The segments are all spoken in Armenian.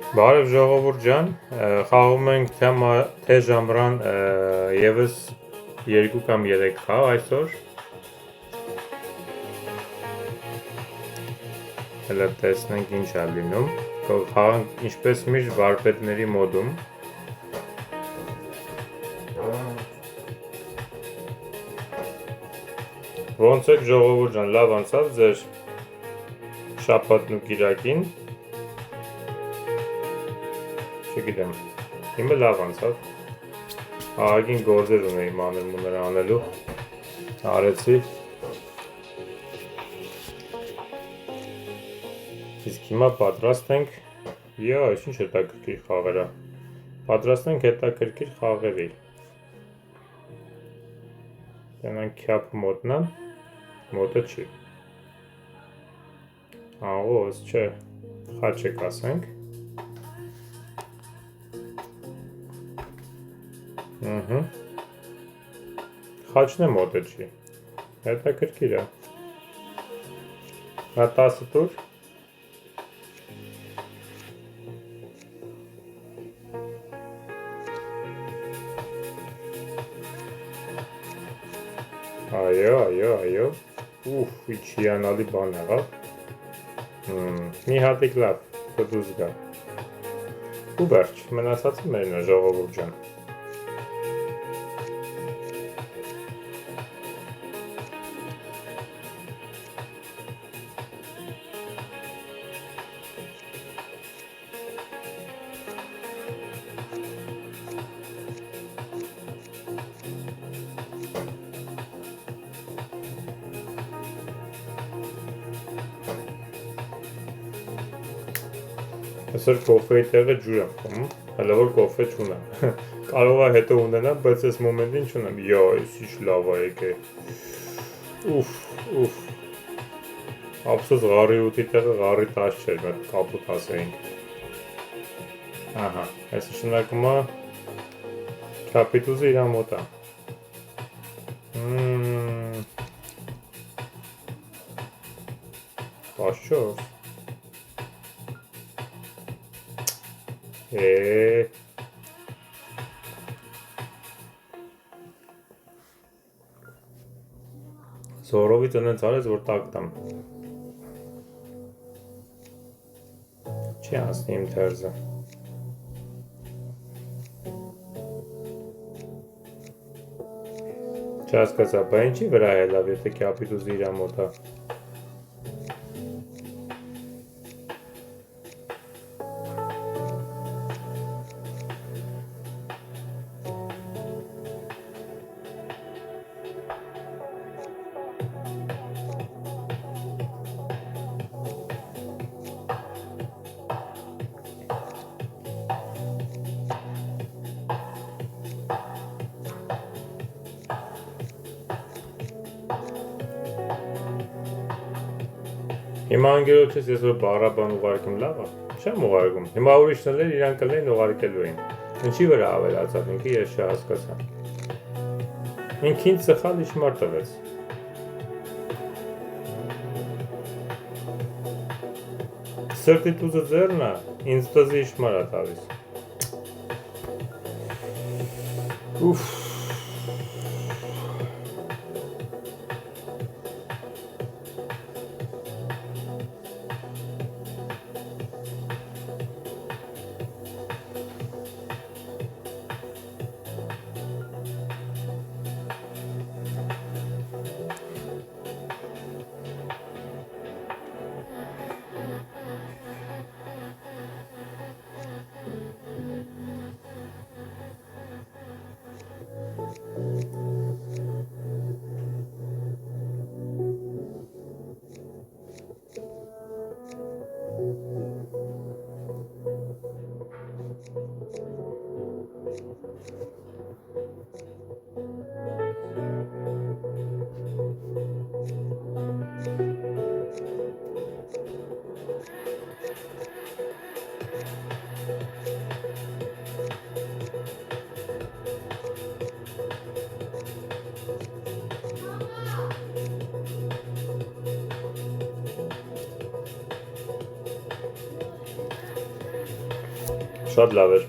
Բարև ժողովուրդ ջան, խաղում ենք թե ժամրան եւս 2 կամ 3 խաղ այսօր։ Հələ տեսնենք ինչ է լինում։ Խաղանք ինչպես միշտ վարպետների մոդում։ Ոնց եք ժողովուրդ ջան, լավ անցավ ձեր շաբաթն ու կիրակին։ Չգիտեմ, իմը լավ անցավ, ահագին գործեր ունեի մանր-մունր անելու, արեցի, իսկ հիմա պատրաստ ենք, ինչ հետաքրքիր խաղերա, պատրաստ ենք հետաքրքիր խաղերի, տենանք քյապ մոտնա, մոտը չի, աղոս չէ, խաչեք ասենք, խաչն է մոտը չի, հետաքրքիր է, նա 10 տուր, այո, ինչ հիանալի բան եղավ, մի հատիկ լավ, դուզ գա, ու վերջ, մնացածը մերն է ժողովուրդ ջան, Այսօր կոֆեի տեղը ջուր եմ խմում, հələ որ կոֆե չունեմ, կարող է հետո ունենամ, բայց այս մոմենտին չունեմ, ինչ լավ է եկե, ապսոս ғարի 8-ի տեղը ғարի 10 չէր, մեր կապուտ ասեինք, այս նշանակում է քյապիտուզը իրա մոտ է, Պաշչոս, Զորովից ընենց արեց, որ տակ տամ, չի անցնի իմ թերզը, չհասկացա, բա ինչի վրա է լավ, եթե քյապիտուզը իրա մոտ է, Հիմա անգերոջես ես որ բառաբան ուղարկում լավ է, չեմ ուղարկում, հիմա ուրիշներ իրան կլեն ուղարկելու էին, ինչի վրա ավելացավ ինքը ես չհասկացա, ինքին սխալ իշմար տվեց, սրտի տուզը ձերն է, ինձ տզի իշմար է տալիս, Շատ լավ էր։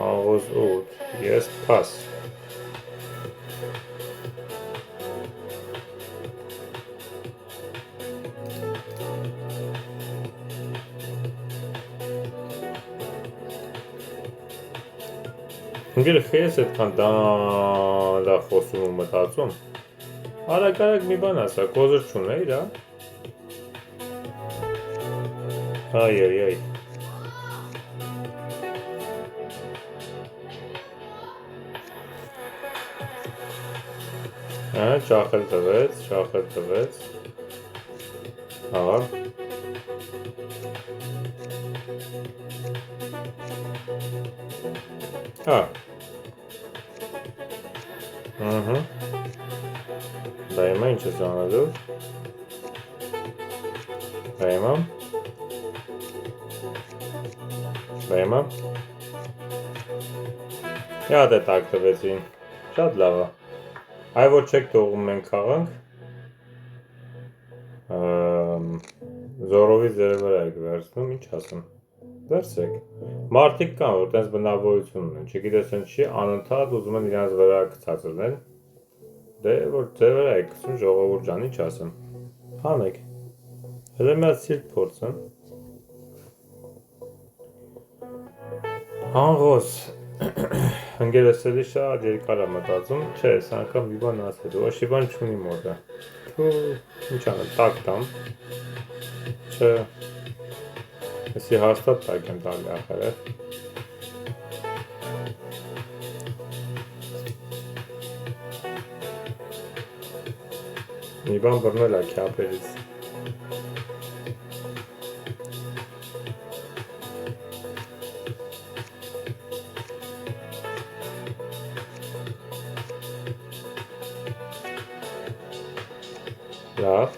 Աղոս 8, ես pass։ Ինգերը խես այդքան դա խոսում ու մտածում։ Արագ մի բան ասա, կոզր չունեիր, հա։ Այ։ Ճախել տվեց։ Ահա։ Դա հիմա ինչ ես անելու։ Դա հիմա։ Յա դե տակ տվեցին։ Շատ լավ է։ Այ որ չեք թողում մենք խաղանք։ Զորովի ձեր վրա եք վերցնում, ինչ ասեմ։ Վերցրեք։ Մարդիկ կան, որ տենց բնավորություն ունեն, չգիտես ինչ չի, անընդհատ ուզում են իրանց վրա գցածել։ Դե որ ձեր վրա եք գցում, ժողովուրդ ջան, ինչ ասեմ։ Հանեք։ Հələ մի հատ սիրտ փորձեմ։ Աղոս։ Ընկերս էլի շատ երկար է մտածում, չէ, այս անգամ մի բան ասել, ոչ մի բան չունի մոտը։ Ինչ անեմ, տակ տամ։ Չէ։ Այսի հաստատ տակ եմ տալի ախերը։ Մի բան բռնել է քյապերից։ Լավ։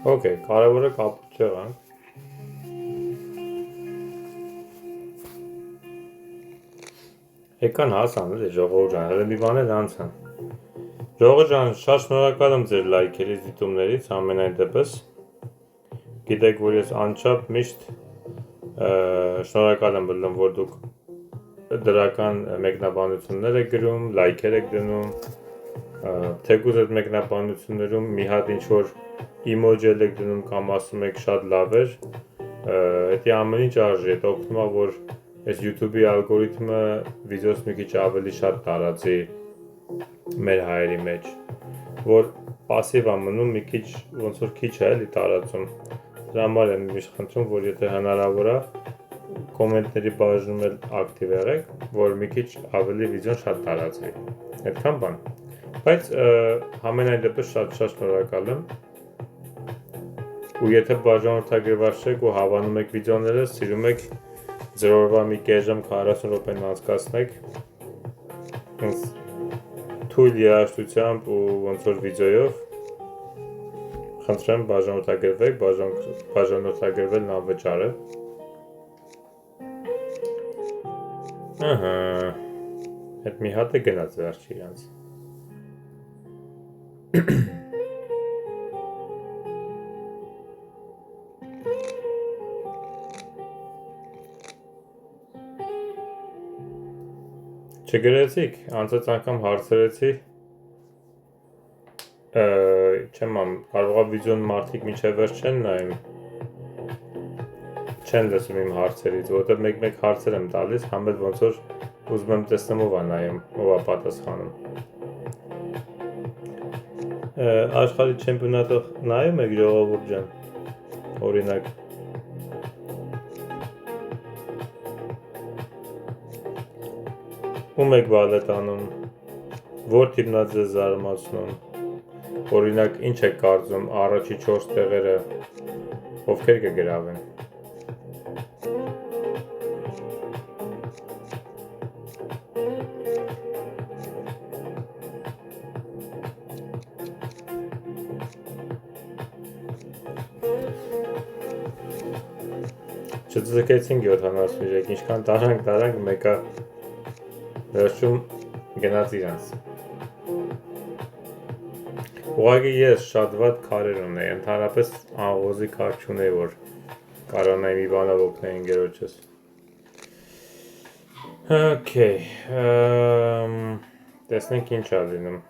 Okay, կարևորը կապուտ չեղանք։ Եկան հասան, էլի ժողովուրդ ջան, հələ մի բաներ անցան։ Ժողովուրդ ջան, շատ շնորհակալ եմ ձեր լայքերից, դիտումներից, ամենայն դեպս։ Գիտեք, որ ես անչափ միշտ շնորհակալ եմ բլում, որ դուք դրական մեկնաբանություններ եք գրում, լայքեր եք դնում, թեկուզ այդ մեկնաբանություններում մի հատ ինչ-որ emoji եք դնում կամ ասում եք շատ լավ էր, դա ամեն ինչ արժի, դա օգնում է, որ այս YouTube-ի ալգորիթմը վիդեոս մի քիչ ավելի շատ տարածի մեր հայերի մեջ, որ պասիվ է մնում, մի քիչ ոնց որ քիչ է էլի տարածում։ Դրա համար եմ միշտ խնդրում, որ եթե հնարավոր է կոմենտների բաժնում էլ ակտիվ եղեք, որ մի քիչ ավելի վիդեոն շատ տարածվի։ Այդքան բան։ Բայց համենայն դեպս շատ շնորհակալ եմ։ Ու եթե բաժանորդագրված չեք ու հավանում եք վիդեոները, սիրում եք 0 օրվա մի կես ժամ 40 րոպեն անցկացնեք թույլ երաժշտությամբ ու ոնց որ վիդեոյով, խնդրեմ բաժանորդագրվեք, բաժանորդագրվելն անվճար է։ Ահա, այդ մի հատ է գնաց վերջի իրանց։ Չգրեցիք, անցած անգամ հարցրեցի, չեմ ամ, կարող է վիդեոն մարդիկ մինչև վերջ չեն նայում, չեն լսում իմ հարցերից, որտեղ մեկ հարցեր եմ տալիս, համ էլ ոնց որ ուզում եմ տեսնեմ ով է նայում, ով է պատասխանում։ Աշխարհի չեմպիոնատը նայում եք ժողովուրդ ջան, օրինակ։ Ում եք բալետ անում, որ թիմն է ձեզ զարմացնում։ Օրինակ, ինչ եք կարծում, առաջի 4 տեղերը ովքեր կգրավեն։ Չձգեցինք 73, ինչքան տարանք մեկը վերջում գնաց իրանց։ Ուղղակի ես շատ վատ քարեր ունեի, ընդհանրապես աղոզի քար չունեի, որ կարողանայի մի բանով օգնել ընկերոջս։ Okay, տեսնենք ինչ ա լինում։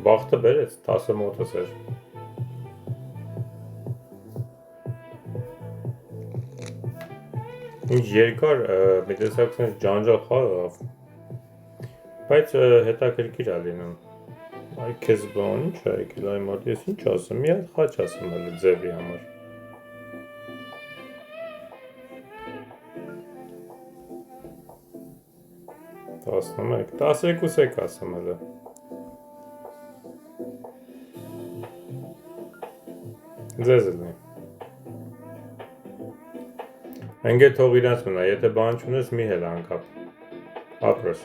Բախտը բերեց, 10 մոտս էր։ Ինչ երկար, մի տեսակ սենց ջանջալ խաղ եղավ, բայց հետաքրքիր ա լինում։ Այ քեզ բան, ինչ ա եկել, այ մարդ, ես ինչ ասեմ, մի հատ խաչ ասեմ հələ ձևի համար։ Տասնմեկ, 12 ասեմ հələ։ Ձեզ լինի։ Ընգե թող իրանց մնա, եթե բան չունես մի հել անկապ։ Ապրոս։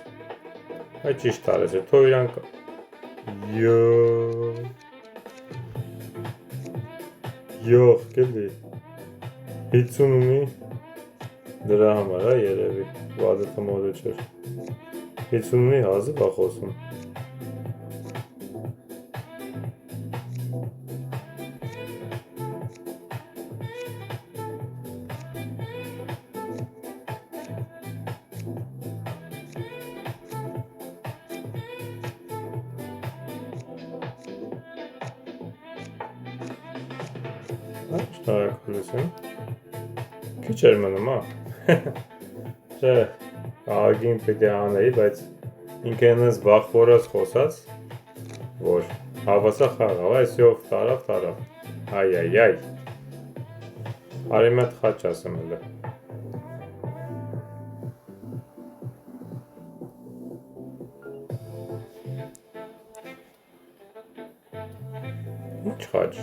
Այ ճիշտ արես է, թող իրանք։ Յոխ, կելի։ 50 ունի։ Դրա համար, երևի, վադը թմոդը չեր։ 50 ունի հազիվ ա խոսում։ Շնորհակալություն։ Քիչ էր մնում, Չէ, ագին պետք է անեի, բայց ինքը այնպես բախվորած խոսած, որ հավասար խաղավ, այսով տարավ։ Այ։ Արի մատ խաչ ասեմ հələ։ Ինչ խաչ։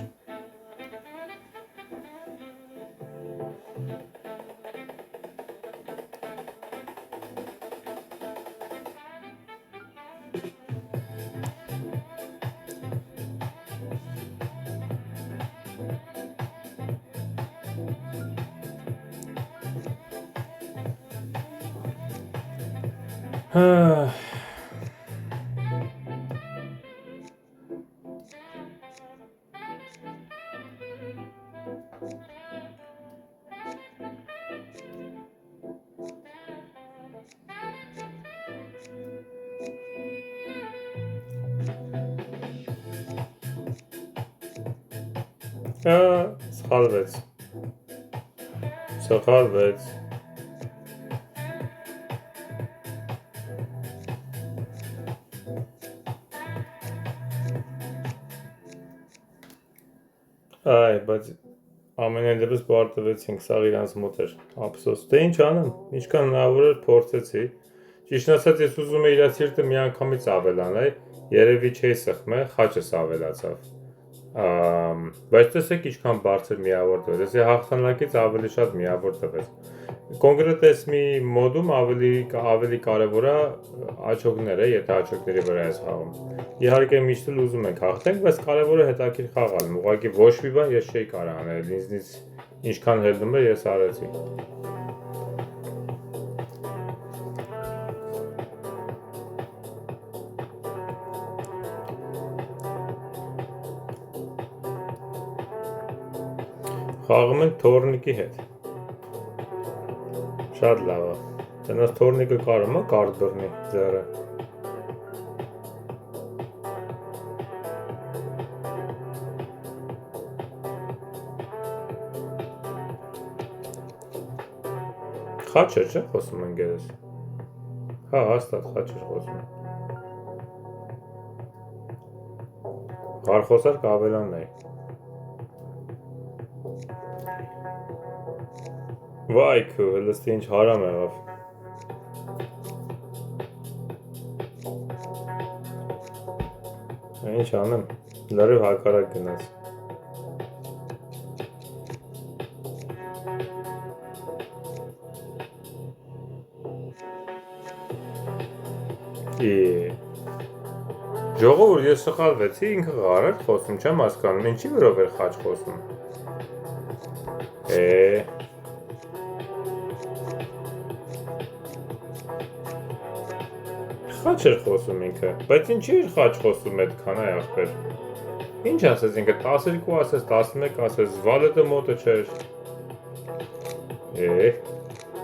Սխալվեց։ Այ, բայց ամենայն դեպս պարտվեցինք, սաղ իրանց մոտ էր, ափսոս, դե ինչ անեմ, ինչքան հնարավոր էր փորձեցի, ճիշտն ասած ես ուզում էի իր սիրտը մի անգամից ավելանալ, երևի չէի սխմել, խաչս ավելացավ, բայց տեսեք ինչքան բարձր միավոր տվեց, ես հաղթանակից ավելի շատ միավոր տվեց, կոնկրետ ես մի մոդում ավելի կարևոր է աչոկները, եթե աչոկների վրա ես խաղում, իհարկե միշտ էլ ուզում ենք հաղթենք, բայց կարևորը հետաքրքիր խաղ ալնում, ուղղակի ոչ մի բան ես չէի կարող անել, ինձնից Ինչքան հելնում է ես արեցի։ Խաղում ենք թորնիկի հետ։ Շատ լավ է։ Տնած թորնիկը կարում է կարդ բռնի ձեռը։ Խաչեր չէ խոսում են գերես։ Հա, հաստատ խաչեր խոսում են։ Ղարխոսարկ ավելանն է։ Վայ քո, լստի ինչ հարամ եղավ։ Ինչ անեմ, լրիվ հակառակ գնաց։ Ժողովուրդ, ես սխալվեցի, ինքը ղարակ խոսում, չեմ հասկանում, ինչի վրով էր խաչ խոսում։ Խաչ էր խոսում ինքը, բայց ինչի էր խաչ խոսում այդքան այ ախպեր։ Ինչ ասես ինքը, 12 ասես, 11 ասես, վալետը մոտը չէր։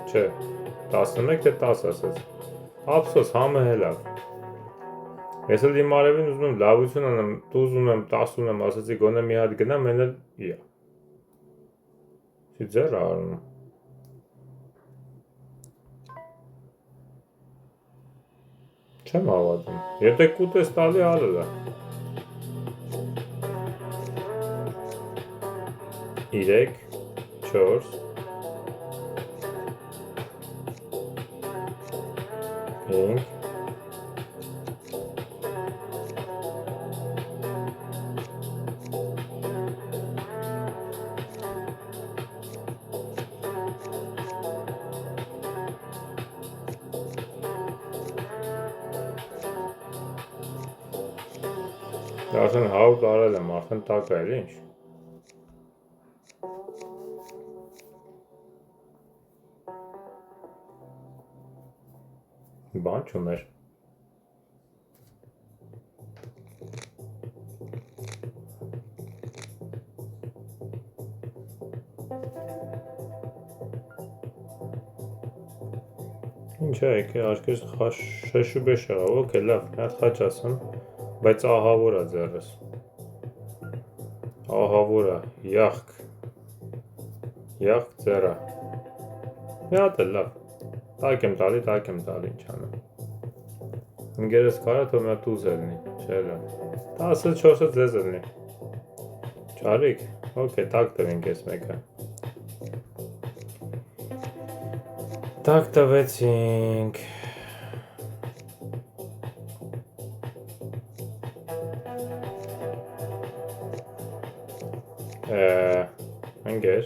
Չէ, 11 թե 10 ասես։ Ափսոս, համը հելավ։ Ես էլ իմ արևին ուզում եմ լավություն անեմ, դու ուզում եմ 10 ունեմ, ասացի գոնե մի հատ գնամ, են էլ իա։ Չի ձեր արնում։ Չեմ հավատում, եթե կուտ ես տալի արել է։ 3, 4, 5, 10 հաուտ արել եմ, արդեն տակ է էլ ինչ։ Բան չուներ։ Ինչ է եկել, աշկերս շեշուբեշ եղավ, ոքե լավ, հատ խաչ ասեմ, բայց ահավոր է ձեռս։ Ահավոր է, յախք ձերա։ Մի հատ է լավ, տակ եմ տալի, ինչ անեմ։ Ընգերս կարա թող մի հատ ուզ ելնի, չէ լավ, 10-4-ը ձեզ ելնի։ Չարիք, ոքե, տակ տվենք ես մեկը։ Տակ տվեցինք։ Ընգեր։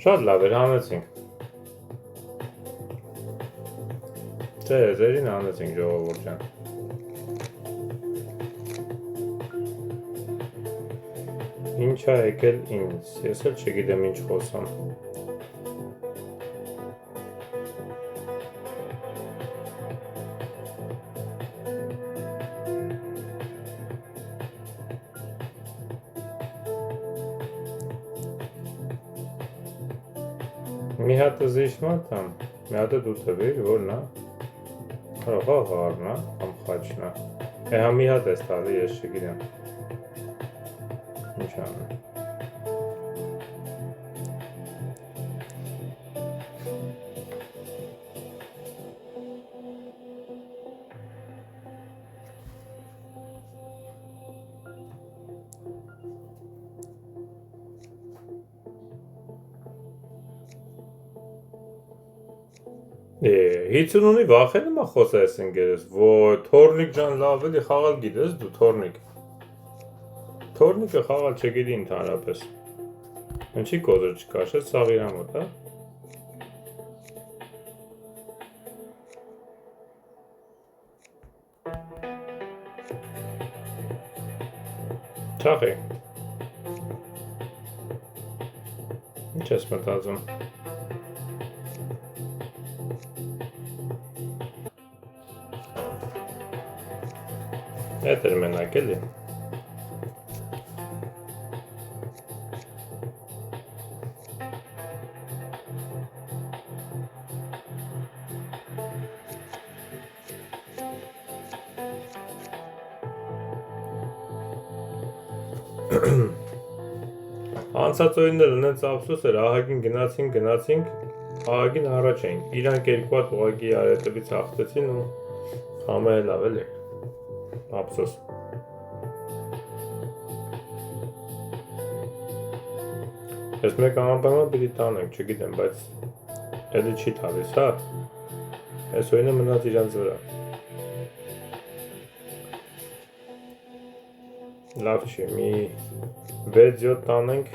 Շատ լավ էր, հանեցինք։ Ձերին հանեցինք ժողովուրդ ջան։ Ինչ է եկել ինձ, ես էլ չգիտեմ ինչ խոսամ։ Մի հատը զիշմա տամ, մի հատը դու տվիր, որն է։ Կարող ղարն է, կամ խաչն է։ Հա մի հատ ես տալի, ես չգիտեմ։ Ինչ անեմ։ 50-ի վախենը մա խոսես ընկերս, ոյ, թորնիկ ջան լավ էլի խաղալ գիտես դու թորնիկ։ Թորնիկը խաղալ չգիտի ընդհանրապես։ Ինչի կոդր չկաշես, սաղ իրա մոտ, հա։ Չախի։ Ինչ ես մտածում։ Հետ էր մենակ էլի։ Անցած օրիններ ունենց ափսոս էր, ահագին գնացինք, ահագին առաջ էինք, իրանք երկու հատ ուղղակի արետևից հաղթեցին ու համը լավ էլի, ափսոս։ Ես մեկ անպայման պիտի տանենք, չգիտեմ, բայց էլի չի տալիս, հա, ես օրինը մնաց իրանց վրա։ Լավ չի, մի 6-7 տանենք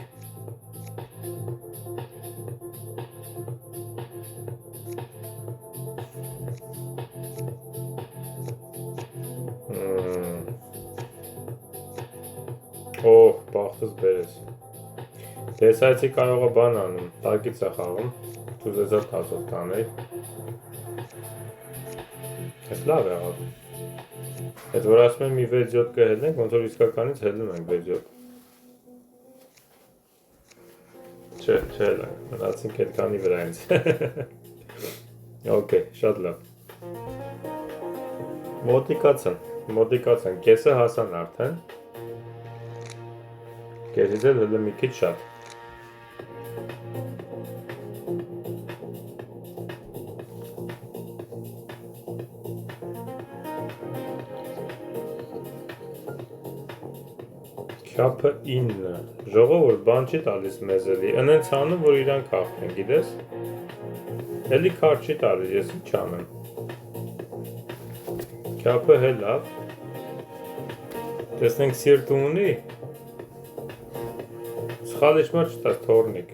Օհ, բախտս բերես Դեսայցի կարող է բան անում, տակից է խաղում Դու զեզա տազով տանել Ես լավ եղավ Այդ որ ասում եմ մի 6-7 կհելնենք, ոնց որ իսկականից հելնում ենք 6-7 Չէ լավ, մնացինք այդ կանի վրա ինձ Okay, շատ լավ Մոտիկացան, կեսը հասան արդեն Կեսից էլ հելը մի քիչ շատ Քյապը 9 Ժողովուրդ բան չի տալիս մեզ էլի Ընենց անում որ իրանք հաղթեն գիտես Էլի քարտ չի տալիս ես ինչ անեմ Քյապը հելավ Տեսնենք սիրտ ունի Սխալ իշմար չտաս թորնիկ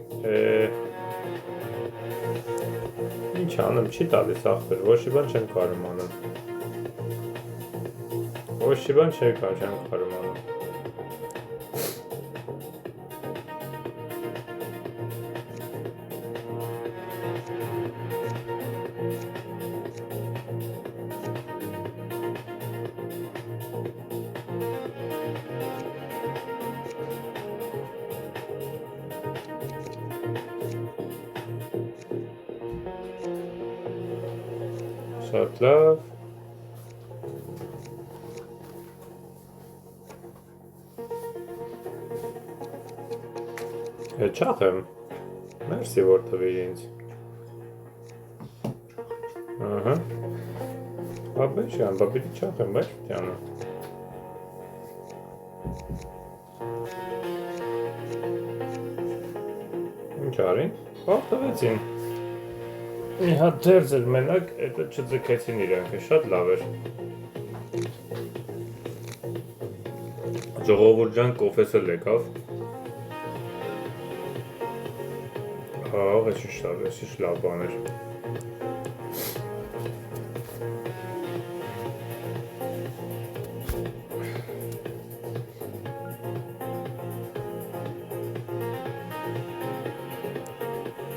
Ինչ անեմ չի տալիս աղբեր Ոչի բան չեմ կարում անեմ Ոչի բան չեմ կարում անեմ Շատ լավ Չախ եմ Մերսի որ տվիր ինձ Ահա Բաբե շան, բաբերի չախ եմ, բայց տյանը Ինչ արին? Բավ տվեցին Մի հատ դերձ էր մենակ, էտը չձգեցին իրանքը, շատ լավ էր Ժողովուրդ ջան կոֆես էլ եկավ Աղ, ես ինչ լավ բան էր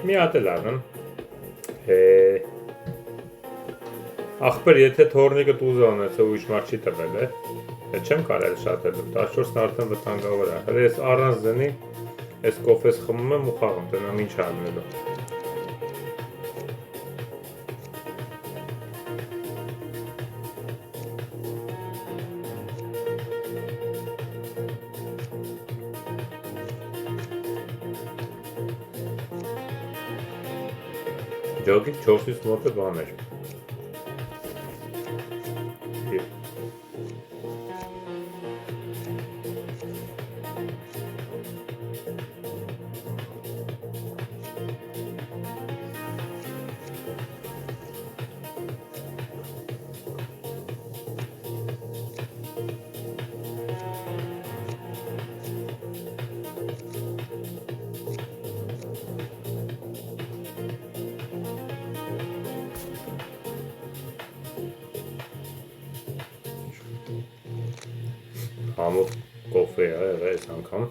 Մի հատ էլ անեմ Աղբեր, եթե թորնիկը տուզը անեցը ու իշմար չի տվել է, չեմ կարել շատել, 14-ն արդեն վտանգավոր է, հələ ես առանց դնի, ես կոֆես խմում եմ ու խաղում, տնամ ինչ անելու Ջոգից 4-ից մոտը բան էր Համով կոֆե է եղել այս անգամ։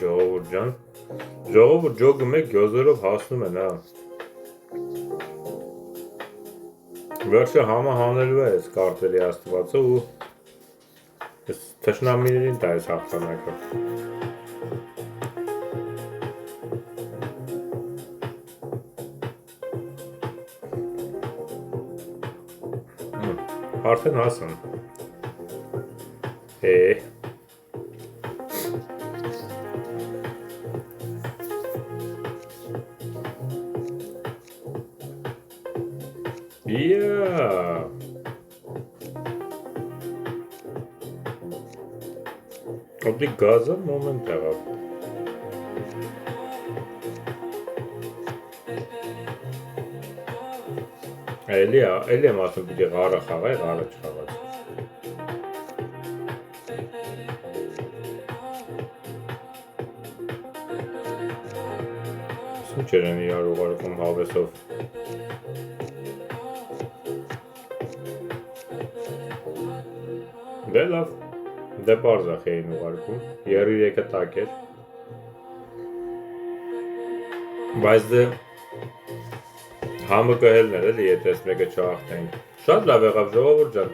Ժողովուրդ ջան։ Ժողովուրդ ջոգը մեկ գյոզերով հասնում են, հա։ Վերջը համը հանելու է այս կարտելի աստվածը ու այս թշնամիներին տա այս հաղթանակը։ Արդեն հասան։ Yeah. Ապի գազը մոմենտ եղավ։ Էլի եմ ասում պիտի ғարը խաղայ, ғարը չխաղաց։ Ինչ են իրար ուղարկում հավեսով։ Դե լավ, դե պարզախ էին ուղարկում, 33-ը տակ էր։ Բայց դե համը կհելն էր էլի, եթե ես մեկը չաղթենք։ Շատ լավ եղավ ժողովուրդ ջան,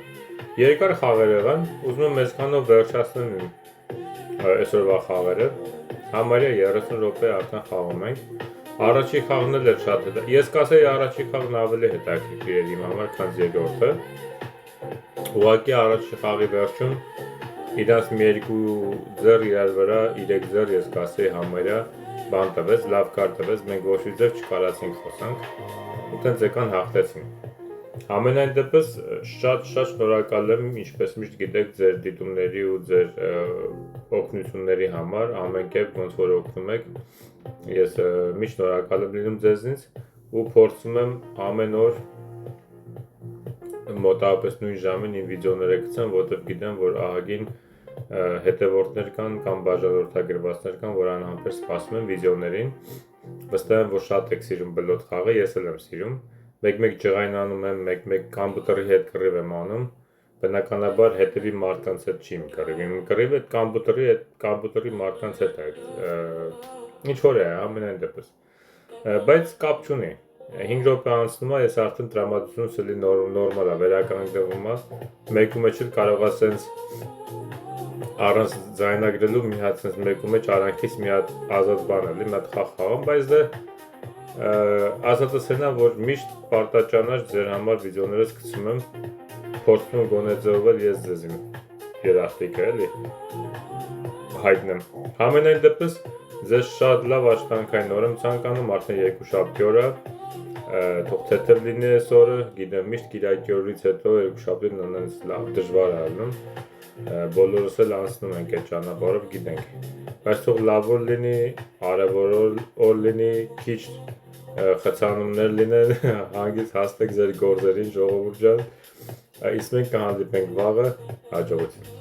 երկար խաղեր եղան, ուզում եմ այսքանով վերջացնեմ այսօրվա խաղերը, համարյա 30 րոպե արդեն խաղում ենք։ Առաջի խաղն էլ էր շատ հետաքրքիր, ես կասեի առաջի խաղն ավելի հետաքրքիր էր իմ համար, քան երկրորդը։ Ուղղակի առաջի խաղի վերջում իրանց մի երկու ձեռ իրար վրա 3 ձեռ ես կասեի համարյա բան տվեց, լավ կար տվեց, մենք ոչ մի ձև չկարացինք խոսանք, ու տենց եկան հաղթեցին։ Ամենայն դեպս շատ շնորհակալ եմ, ինչպես միշտ գիտեք, ձեր դիտումների ու ձեր օգնությունների համար, ամեն կերպ ոնց որ օգնում եք, ես միշտ շնորհակալ եմ լինում ձեզնից ու փորձում եմ ամեն օր մոտավորապես նույն ժամին իմ վիդեոները գցեմ, որտեղ գիտեմ, որ ահագին հետևորդներ կան կամ բաժանորդագրվածներ կան, որ անհամբեր սպասում են վիդեոներին։ Վստահ եմ, որ շատ եք սիրում բլոտ խաղը, ես էլ եմ սիրում։ Մեկ-մեկ ջղայնանում եմ, մեկ-մեկ կամպյուտերի հետ կռիվ եմ անում։ Բնականաբար հետևի մարդկանց հետ չի իմ կռիվը։ Իմ կռիվը այդ կամպյուտերի մարդկանց հետ է։ Ինչ որ է, ամենայն դեպս։ Բայց կապ չունի։ 5 րոպե անցնում է, ես արդեն տրամադրությունս էլի նորմալ է, վերականգնվում է։ Մեկու մեջ էլ կարող է սենց առանց ձայնագրելու մի հատ սենց մեկու մեջ արանքից մի հատ ազատ բան էլի, մի հատ խաղ խաղամ, բայց դե ասածս հենա, որ միշտ պարտաճանաչ ձեր համար վիդեոներս գցում եմ, փորձում եմ գոնե ձևով ես ձեզ իմ երախտիկը էլի հայտնեմ։ Ամենայն դեպս ձեզ շատ լավ աշխատանքային օր եմ ցանկանում, արդեն երկուշաբթի օր է, թող թեթև լինի այս օրը, գիտեմ միշտ Կիրակի օրից հետո երկուշաբթին նույնպես լավ դժվար է ալնում, բոլորս էլ անցնում ենք այդ ճանապարհով, գիտենք, բայց թող լավ օր լինի, արևոր օր լինի, քիչ խցանումներ լինեն, հանգիստ հասնեք ձեր գործերին ժողովուրդ ջան, իսկ մենք կհանդիպենք վաղը, հաջողություն։